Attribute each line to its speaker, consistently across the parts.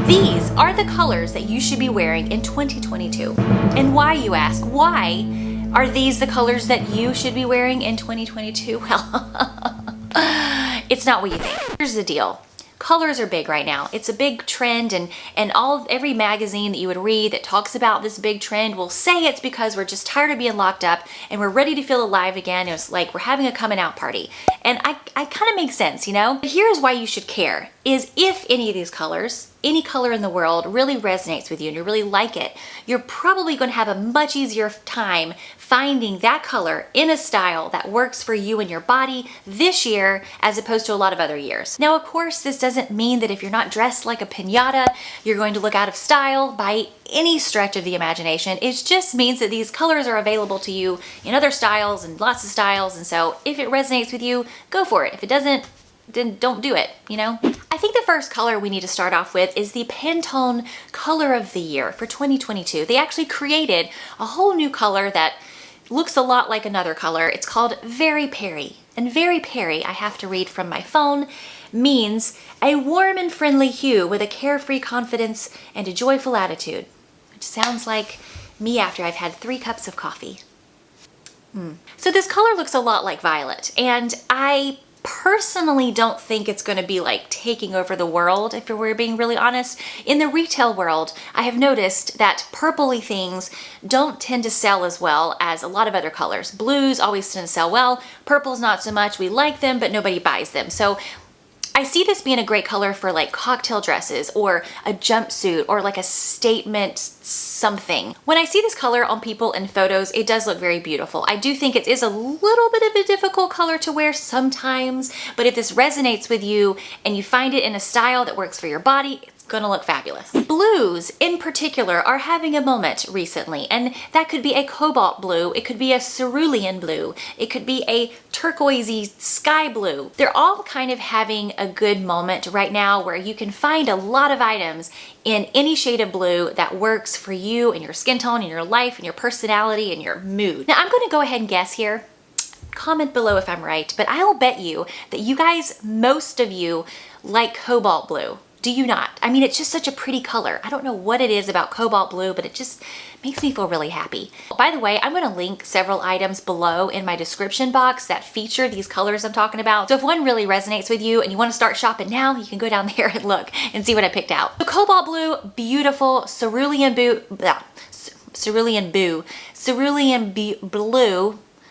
Speaker 1: These are the colors that you should be wearing in 2022. And why, you ask? Why are these the colors that you should be wearing in 2022? Well, it's not what you think. Here's the deal. Colors are big right now. It's a big trend, and every magazine that you would read that talks about this big trend will say it's because we're just tired of being locked up and we're ready to feel alive again. It's like we're having a coming out party. And I kind of makes sense, you know? But here's why you should care, is if any of these colors, any color in the world really resonates with you and you really like it, you're probably going to have a much easier time finding that color in a style that works for you and your body this year as opposed to a lot of other years. Now, of course, this doesn't mean that if you're not dressed like a piñata, you're going to look out of style by any stretch of the imagination. It just means that these colors are available to you in other styles and lots of styles. And so if it resonates with you, go for it. If it doesn't, then don't do it, you know? I think the first color we need to start off with is the Pantone Color of the Year for 2022. They actually created a whole new color that looks a lot like another color. It's called Very Peri. And Very Peri, I have to read from my phone, means a warm and friendly hue with a carefree confidence and a joyful attitude. Which sounds like me after I've had 3 cups of coffee. So this color looks a lot like violet, and I personally don't think it's going to be like taking over the world, if we're being really honest. In the retail world, I have noticed that purpley things don't tend to sell as well as a lot of other colors. Blues always tend to sell well, purples not so much. We like them, but nobody buys them. So I see this being a great color for like cocktail dresses or a jumpsuit or like a statement something. When I see this color on people in photos, it does look very beautiful. I do think it is a little bit of a difficult color to wear sometimes, but if this resonates with you and you find it in a style that works for your body, it's gonna look fabulous. Blues in particular are having a moment recently, and that could be a cobalt blue, it could be a cerulean blue, it could be a turquoisey sky blue. They're all kind of having a good moment right now where you can find a lot of items in any shade of blue that works for you and your skin tone and your life and your personality and your mood. Now I'm gonna go ahead and guess here. Comment below if I'm right, but I will bet you that you guys, most of you, like cobalt blue. Do you not? I mean, it's just such a pretty color. I don't know what it is about cobalt blue, but it just makes me feel really happy. By the way, I'm gonna link several items below in my description box that feature these colors I'm talking about. So if one really resonates with you and you wanna start shopping now, you can go down there and look and see what I picked out. So cobalt blue, beautiful, cerulean blue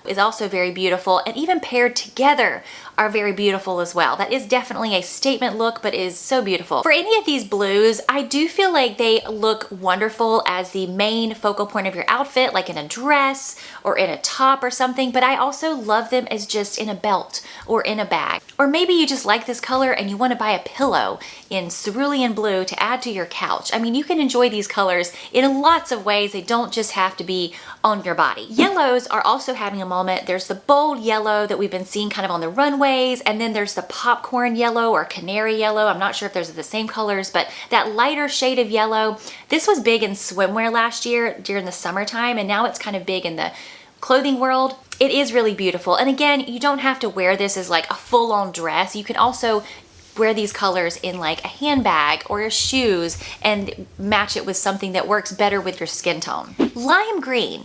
Speaker 1: is also very beautiful, and even paired together are very beautiful as well. That is definitely a statement look, but is so beautiful. For any of these blues, I do feel like they look wonderful as the main focal point of your outfit, like in a dress or in a top or something, but I also love them as just in a belt or in a bag. Or maybe you just like this color and you want to buy a pillow in cerulean blue to add to your couch. I mean, you can enjoy these colors in lots of ways. They don't just have to be on your body. Yellows are also having a moment. There's the bold yellow that we've been seeing kind of on the runways, and then there's the popcorn yellow or canary yellow. I'm not sure if those are the same colors, but that lighter shade of yellow. This was big in swimwear last year during the summertime, and now it's kind of big in the clothing world. It is really beautiful. And again, you don't have to wear this as like a full-on dress. You can also wear these colors in like a handbag or your shoes and match it with something that works better with your skin tone. Lime green.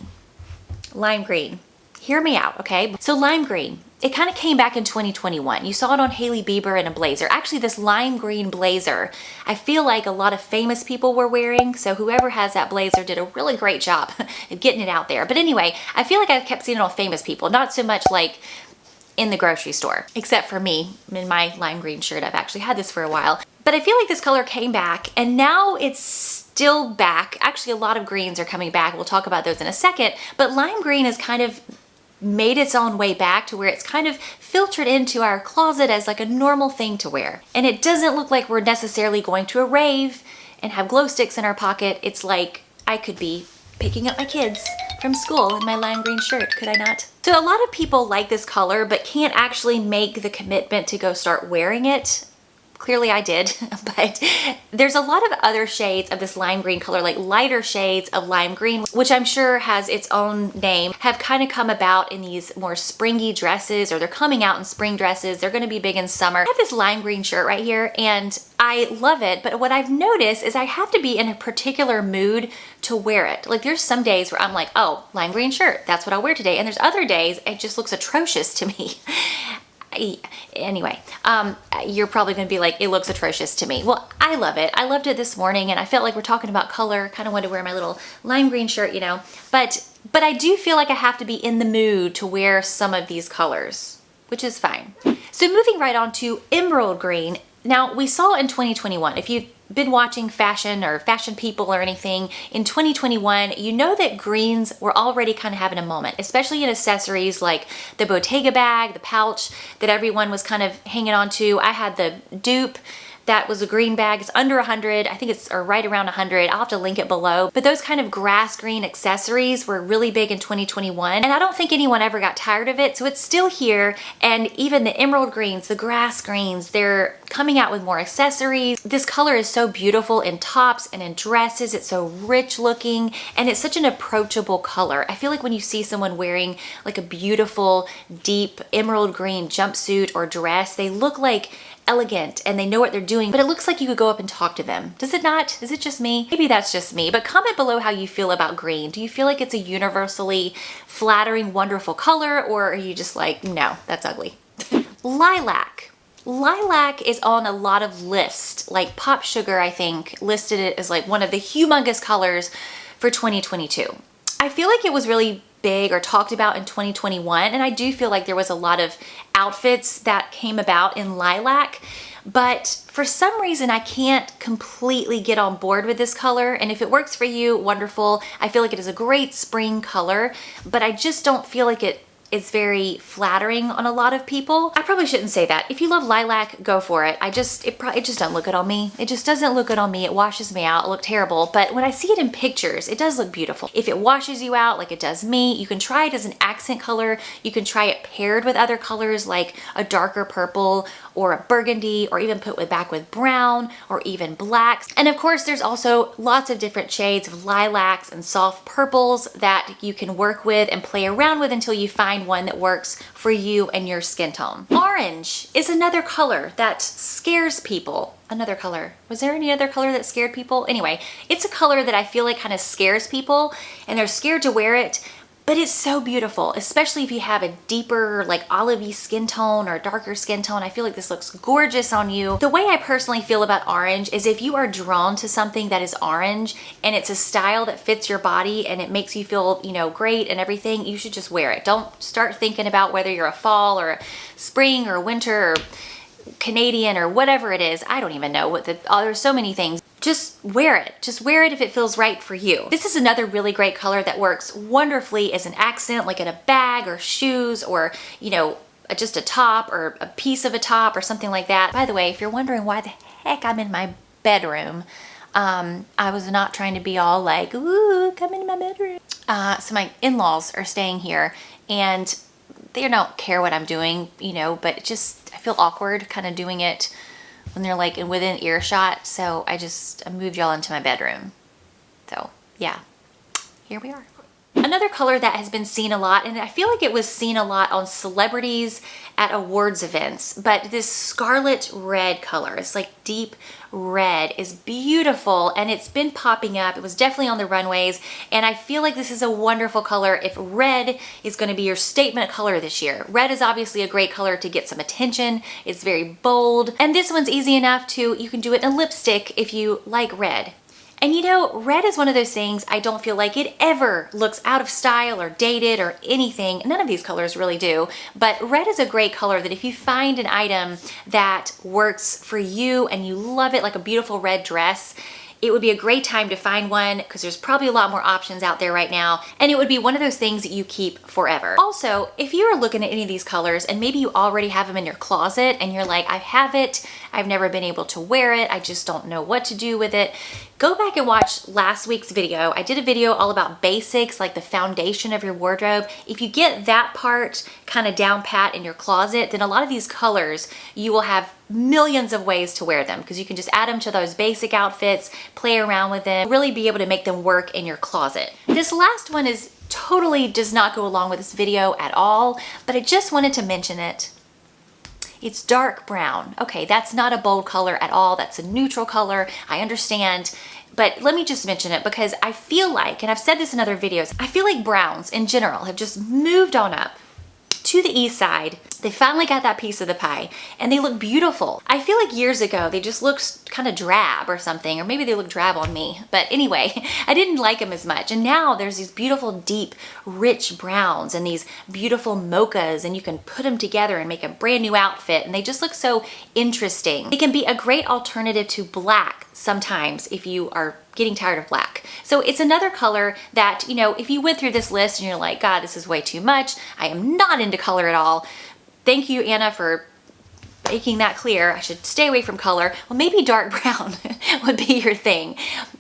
Speaker 1: Hear me out, okay? So lime green, it kind of came back in 2021. You saw it on Hailey Bieber in a blazer. Actually, this lime green blazer, I feel like a lot of famous people were wearing, so whoever has that blazer did a really great job of getting it out there. But anyway, I feel like I kept seeing it on famous people, not so much like in the grocery store, except for me in my lime green shirt. I've actually had this for a while. But I feel like this color came back, and now it's still back. Actually, a lot of greens are coming back. We'll talk about those in a second, but lime green is kind of made its own way back to where it's kind of filtered into our closet as like a normal thing to wear. And it doesn't look like we're necessarily going to a rave and have glow sticks in our pocket. It's like I could be picking up my kids from school in my lime green shirt, could I not? So a lot of people like this color but can't actually make the commitment to go start wearing it Clearly I did, but there's a lot of other shades of this lime green color, like lighter shades of lime green, which I'm sure has its own name, have kind of come about in these more springy dresses, or they're coming out in spring dresses. They're gonna be big in summer. I have this lime green shirt right here and I love it, but what I've noticed is I have to be in a particular mood to wear it. Like there's some days where I'm like, oh, lime green shirt, that's what I'll wear today. And there's other days it just looks atrocious to me. Anyway, you're probably gonna be like, it looks atrocious to me. Well, I love it. I loved it this morning and I felt like we're talking about color, kind of wanted to wear my little lime green shirt, you know, but I do feel like I have to be in the mood to wear some of these colors, which is fine. So moving right on to emerald green. Now we saw in 2021, if you've been watching fashion or fashion people or anything, in 2021, you know that greens were already kind of having a moment, especially in accessories like the Bottega bag, the pouch that everyone was kind of hanging on to. I had the dupe. That was a green bag. It's under 100. I think it's or right around 100. I'll have to link it below. But those kind of grass green accessories were really big in 2021. And I don't think anyone ever got tired of it. So it's still here. And even the emerald greens, the grass greens, they're coming out with more accessories. This color is so beautiful in tops and in dresses. It's so rich looking and it's such an approachable color. I feel like when you see someone wearing like a beautiful, deep emerald green jumpsuit or dress, they look like elegant and they know what they're doing, but it looks like you could go up and talk to them. Does it not? Is it just me? Maybe that's just me, but comment below how you feel about green. Do you feel like it's a universally flattering, wonderful color, or are you just like, no, that's ugly? Lilac. Lilac is on a lot of lists, like Pop Sugar, I think, listed it as like one of the humongous colors for 2022. I feel like it was really big or talked about in 2021, and I do feel like there was a lot of outfits that came about in lilac, but for some reason I can't completely get on board with this color. And if it works for you, wonderful. I feel like it is a great spring color, but I just don't feel like it is very flattering on a lot of people. I probably shouldn't say that. If you love lilac, go for it. It just doesn't look good on me. It just doesn't look good on me. It washes me out. It looked terrible. But when I see it in pictures, it does look beautiful. If it washes you out like it does me, you can try it as an accent color. You can try it paired with other colors like a darker purple or a burgundy, or even put back with brown or even blacks. And of course, there's also lots of different shades of lilacs and soft purples that you can work with and play around with until you find one that works for you and your skin tone. Orange is another color that scares people. Another color. Was there any other color that scared people? Anyway, it's a color that I feel like kind of scares people and they're scared to wear it. But it's so beautiful, especially if you have a deeper, like olivey skin tone or darker skin tone. I feel like this looks gorgeous on you. The way I personally feel about orange is if you are drawn to something that is orange and it's a style that fits your body and it makes you feel, you know, great and everything, you should just wear it. Don't start thinking about whether you're a fall or a spring or a winter or Canadian or whatever it is. I don't even know what there's so many things. Just wear it. Just wear it if it feels right for you. This is another really great color that works wonderfully as an accent, like in a bag or shoes or, you know, just a top or a piece of a top or something like that. By the way, if you're wondering why the heck I'm in my bedroom, I was not trying to be all like, ooh, come into my bedroom. So my in-laws are staying here and they don't care what I'm doing, you know, but it just, I feel awkward kind of doing it when they're like within earshot. So I moved y'all into my bedroom. So yeah, here we are. Another color that has been seen a lot, and I feel like it was seen a lot on celebrities at awards events, but this scarlet red color, it's like deep red, is beautiful and it's been popping up. It was definitely on the runways, and I feel like this is a wonderful color if red is going to be your statement color this year. Red is obviously a great color to get some attention. It's very bold, and this one's easy enough to, you can do it in a lipstick if you like red. And you know, red is one of those things I don't feel like it ever looks out of style or dated or anything. None of these colors really do, but red is a great color that if you find an item that works for you and you love it, like a beautiful red dress, it would be a great time to find one because there's probably a lot more options out there right now, and it would be one of those things that you keep forever. Also, if you're looking at any of these colors and maybe you already have them in your closet and you're like, I have it, I've never been able to wear it. I just don't know what to do with it. Go back and watch last week's video. I did a video all about basics, like the foundation of your wardrobe. If you get that part kind of down pat in your closet, then a lot of these colors, you will have millions of ways to wear them because you can just add them to those basic outfits, play around with them, really be able to make them work in your closet. This last one is totally does not go along with this video at all, but I just wanted to mention it. It's dark brown. Okay, that's not a bold color at all. That's a neutral color. I understand. But let me just mention it because I feel like, and I've said this in other videos, I feel like browns in general have just moved on up to the east side. They finally got that piece of the pie and they look beautiful. I feel like years ago they just looked kind of drab or something, or maybe they look drab on me. But anyway, I didn't like them as much. And now there's these beautiful, deep, rich browns and these beautiful mochas, and you can put them together and make a brand new outfit. And they just look so interesting. They can be a great alternative to black sometimes if you are getting tired of black. So it's another color that, you know, if you went through this list and you're like, God, this is way too much, I am not into color at all. Thank you, Anna, for making that clear. I should stay away from color. Well, maybe dark brown would be your thing.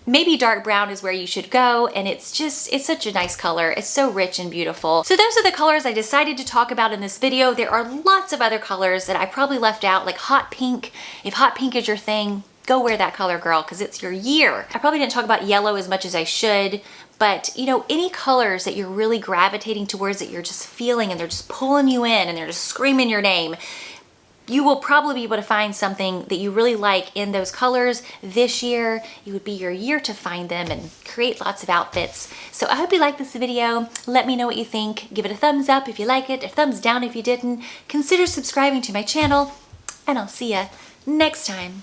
Speaker 1: Maybe dark brown is where you should go, and it's such a nice color. It's so rich and beautiful. So those are the colors I decided to talk about in this video. There are lots of other colors that I probably left out, like hot pink. If hot pink is your thing, go wear that color, girl, because it's your year. I probably didn't talk about yellow as much as I should, but you know, any colors that you're really gravitating towards, that you're just feeling and they're just pulling you in and they're just screaming your name, you will probably be able to find something that you really like in those colors this year. It would be your year to find them and create lots of outfits. So I hope you liked this video. Let me know what you think. Give it a thumbs up if you like it, a thumbs down if you didn't. Consider subscribing to my channel, and I'll see ya next time.